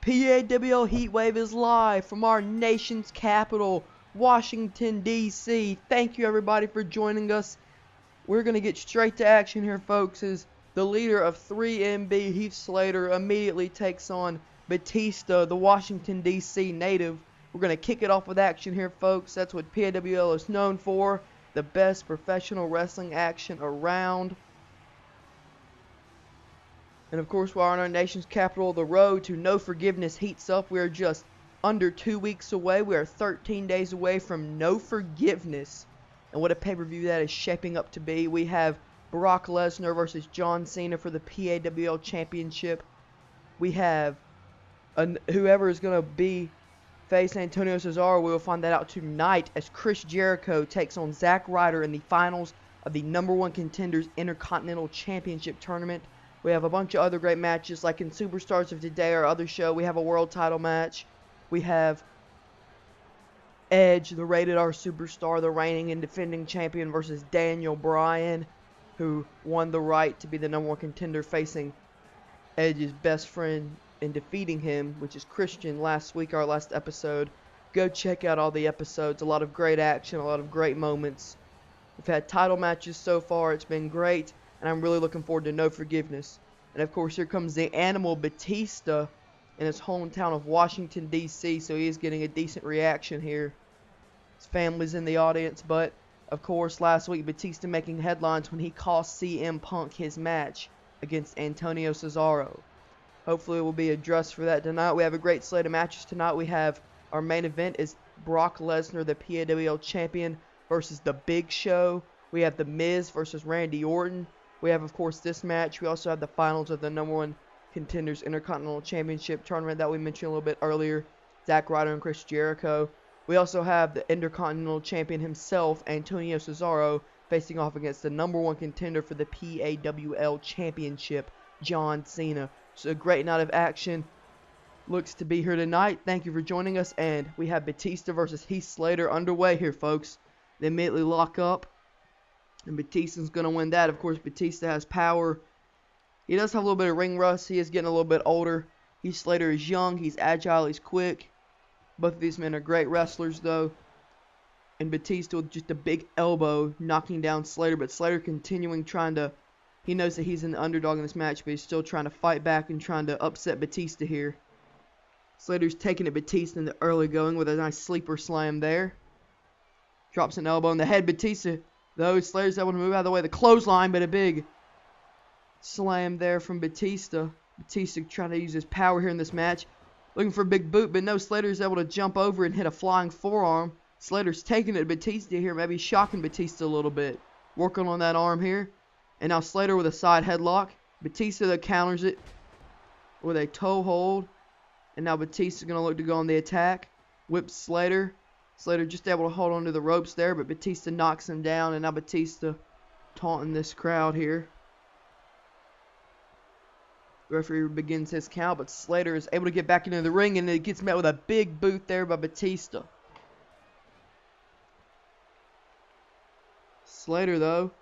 PAWL Heatwave is live from our nation's capital, Washington, D.C. Thank you, everybody, for joining us. We're going to get straight to action here, folks, as the leader of 3MB, Heath Slater, immediately takes on Batista, the Washington, D.C. native. We're going to kick it off with action here, folks. That's what PAWL is known for, the best professional wrestling action around. And of course, while in our nation's capital, the road to no forgiveness heats up. We are just under 2 weeks away. We are 13 days away from no forgiveness. And what a pay-per-view that is shaping up to be. We have Brock Lesnar versus John Cena for the PAWL Championship. We have whoever is going to be face Antonio Cesaro. We will find that out tonight as Chris Jericho takes on Zack Ryder in the finals of the #1 Contenders Intercontinental Championship Tournament. We have a bunch of other great matches, like in Superstars of Today, our other show. We have a world title match. We have Edge, the Rated R Superstar, the reigning and defending champion, versus Daniel Bryan, who won the right to be the #1 contender, facing Edge's best friend in defeating him, which is Christian, last week, our last episode. Go check out all the episodes. A lot of great action, a lot of great moments. We've had title matches so far. It's been great. And I'm really looking forward to No Forgiveness. And of course, here comes the animal Batista in his hometown of Washington, D.C. So he is getting a decent reaction here. His family's in the audience. But, of course, last week, Batista making headlines when he cost CM Punk his match against Antonio Cesaro. Hopefully, it will be addressed for that tonight. We have a great slate of matches tonight. We have our main event is Brock Lesnar, the PAWL champion, versus The Big Show. We have The Miz versus Randy Orton. We have, of course, this match. We also have the finals of the #1 Contenders Intercontinental Championship Tournament that we mentioned a little bit earlier. Zack Ryder and Chris Jericho. We also have the Intercontinental Champion himself, Antonio Cesaro, facing off against the #1 contender for the PAWL Championship, John Cena. So a great night of action looks to be here tonight. Thank you for joining us. And we have Batista versus Heath Slater underway here, folks. They immediately lock up. And Batista's going to win that. Of course, Batista has power. He does have a little bit of ring rust. He is getting a little bit older. Heath Slater is young. He's agile. He's quick. Both of these men are great wrestlers, though. And Batista with just a big elbow knocking down Slater. But Slater continuing trying to... He knows that he's an underdog in this match, but he's still trying to fight back and trying to upset Batista here. Slater's taking at Batista in the early going with a nice sleeper slam there. Drops an elbow in the head. Batista... Though Slater's able to move out of the way. The clothesline, but a big slam there from Batista. Batista trying to use his power here in this match. Looking for a big boot, but no, Slater's able to jump over and hit a flying forearm. Slater's taking it to Batista here, maybe shocking Batista a little bit. Working on that arm here. And now Slater with a side headlock. Batista that counters it with a toe hold. And now Batista's going to look to go on the attack. Whips Slater. Slater just able to hold on to the ropes there, but Batista knocks him down, and now Batista taunting this crowd here. The referee begins his count, but Slater is able to get back into the ring, and it gets met with a big boot there by Batista. Slater, though,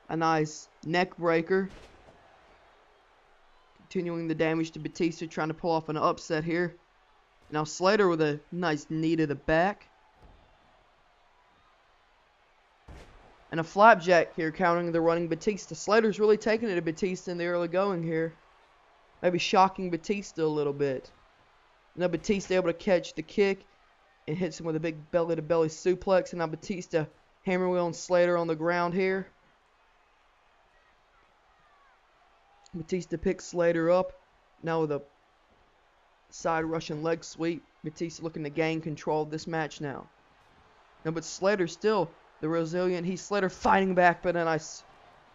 a nice neck breaker. Continuing the damage to Batista, trying to pull off an upset here. Now Slater with a nice knee to the back. And a flapjack here countering the running Batista. Slater's really taking it to Batista in the early going here. Maybe shocking Batista a little bit. Now Batista able to catch the kick and hits him with a big belly-to-belly suplex. And now Batista hammer wheeling Slater on the ground here. Batista picks Slater up. Now with a side Russian leg sweep. Batista looking to gain control of this match now. But Slater still... The resilient Heath Slater fighting back, but a nice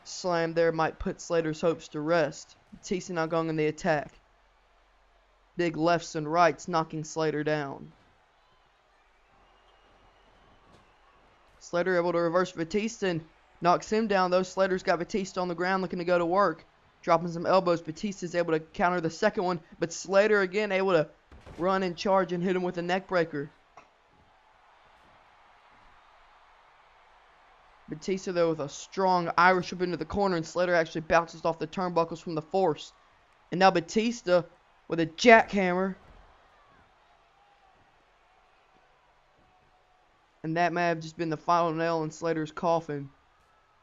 slam there might put Slater's hopes to rest. Batista now going in the attack. Big lefts and rights knocking Slater down. Slater able to reverse Batista and knocks him down, though. Slater's got Batista on the ground looking to go to work. Dropping some elbows. Batista's able to counter the second one, but Slater again able to run and charge and hit him with a neck breaker. Batista, though, with a strong Irish whip into the corner, and Slater actually bounces off the turnbuckles from the force. And now Batista with a jackhammer And that may have just been the final nail in Slater's coffin.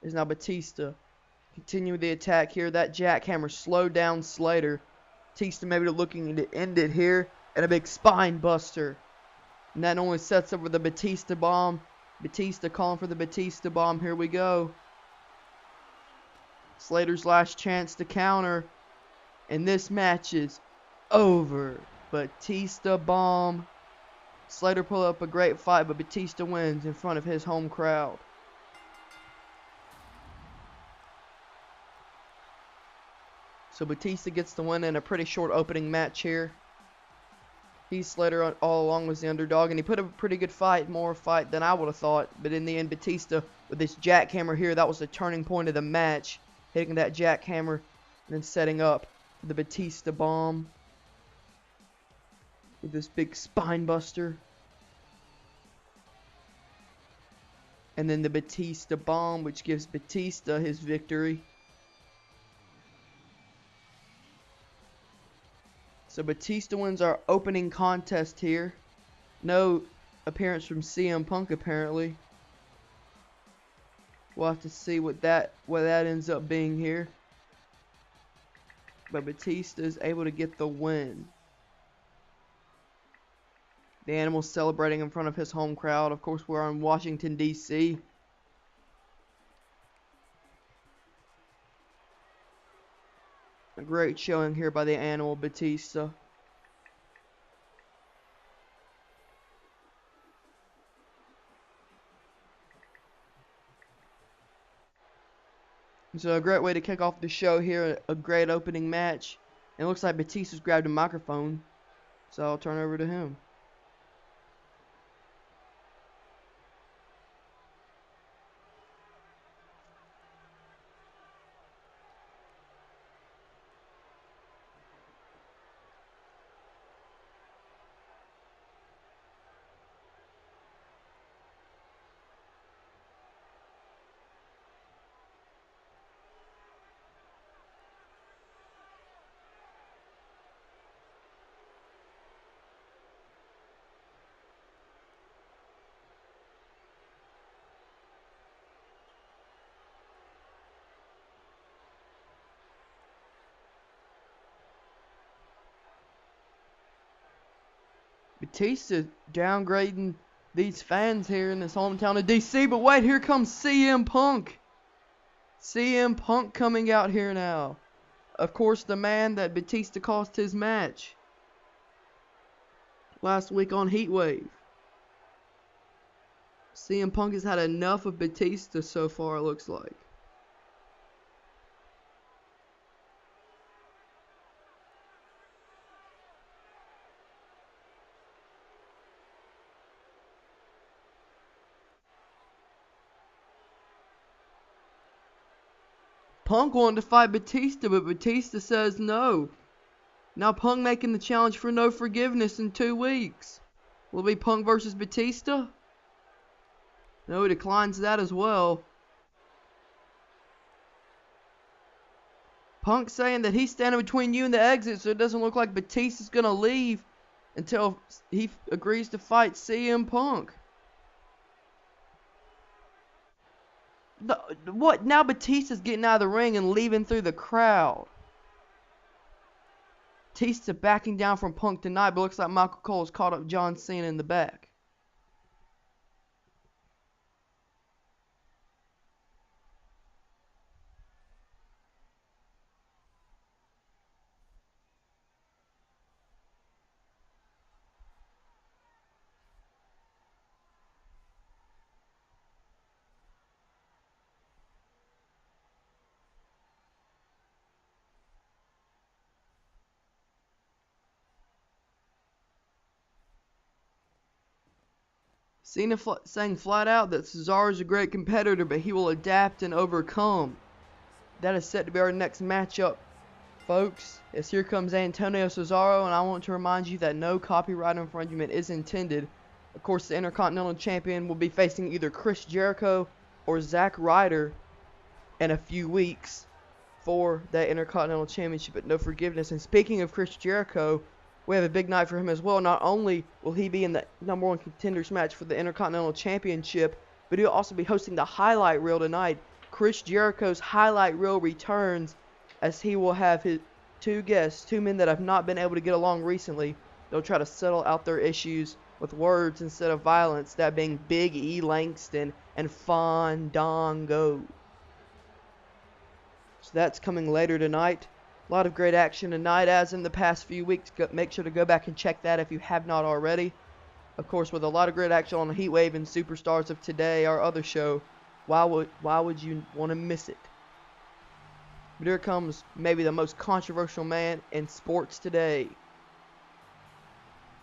Is now Batista. Continue the attack here. That jackhammer slowed down Slater. Batista maybe looking to end it here. And a big spine buster. And that only sets up for the Batista bomb. Batista calling for the Batista bomb. Here we go. Slater's last chance to counter. And this match is over. Batista bomb. Slater pulled up a great fight, but Batista wins in front of his home crowd. So Batista gets the win in a pretty short opening match here. Heath Slater all along was the underdog, and he put up a pretty good fight, more fight than I would have thought. But in the end, Batista, with this jackhammer here, that was the turning point of the match. Hitting that jackhammer, and then setting up the Batista bomb. With this big spine buster. And then the Batista bomb, which gives Batista his victory. So Batista wins our opening contest here. No appearance from CM Punk apparently. We'll have to see what that ends up being here. But Batista is able to get the win. The Animal's celebrating in front of his home crowd. Of course, we're in Washington, D.C. A great showing here by the Animal Batista. So a great way to kick off the show here. A great opening match. And it looks like Batista's grabbed a microphone. So I'll turn over to him. Batista downgrading these fans here in his hometown of DC. But wait, here comes CM Punk. CM Punk coming out here now. Of course, the man that Batista cost his match last week on Heatwave. CM Punk has had enough of Batista so far, it looks like. Punk wanted to fight Batista, but Batista says no. Now Punk making the challenge for no forgiveness in 2 weeks. Will it be Punk versus Batista? No, he declines that as well. Punk saying that he's standing between you and the exit, so it doesn't look like Batista's going to leave until he agrees to fight CM Punk. What? Now Batista's getting out of the ring and leaving through the crowd. Batista backing down from Punk tonight, but looks like Michael Cole's caught up John Cena in the back. Cena saying flat out that Cesaro is a great competitor, but he will adapt and overcome. That is set to be our next matchup, folks. As here comes Antonio Cesaro, and I want to remind you that no copyright infringement is intended. Of course, the Intercontinental Champion will be facing either Chris Jericho or Zack Ryder in a few weeks for that Intercontinental Championship at No Forgiveness. And speaking of Chris Jericho, we have a big night for him as well. Not only will he be in the #1 contenders match for the Intercontinental Championship, but he'll also be hosting the highlight reel tonight. Chris Jericho's highlight reel returns, as he will have his two guests, two men that have not been able to get along recently. They'll try to settle out their issues with words instead of violence, that being Big E Langston and Fandango. So that's coming later tonight. A lot of great action tonight, as in the past few weeks. Make sure to go back and check that if you have not already. Of course, with a lot of great action on the Heatwave and Superstars of Today, our other show, why would you want to miss it? But here comes maybe the most controversial man in sports today.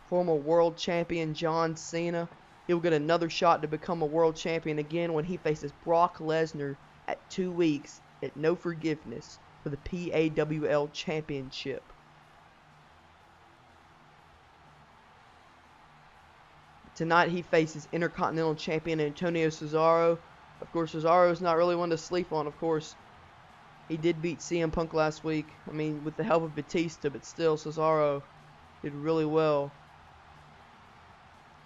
Former world champion John Cena. He'll get another shot to become a world champion again when he faces Brock Lesnar at 2 weeks at No Forgiveness for the PAWL Championship. Tonight he faces Intercontinental Champion Antonio Cesaro. Of course, Cesaro's not really one to sleep on, of course. He did beat CM Punk last week. I mean, with the help of Batista, but still, Cesaro did really well.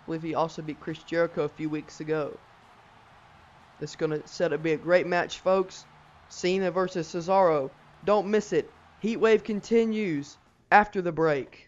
I believe he also beat Chris Jericho a few weeks ago. This is going to set up to be a great match, folks. Cena versus Cesaro. Don't miss it. Heatwave continues after the break.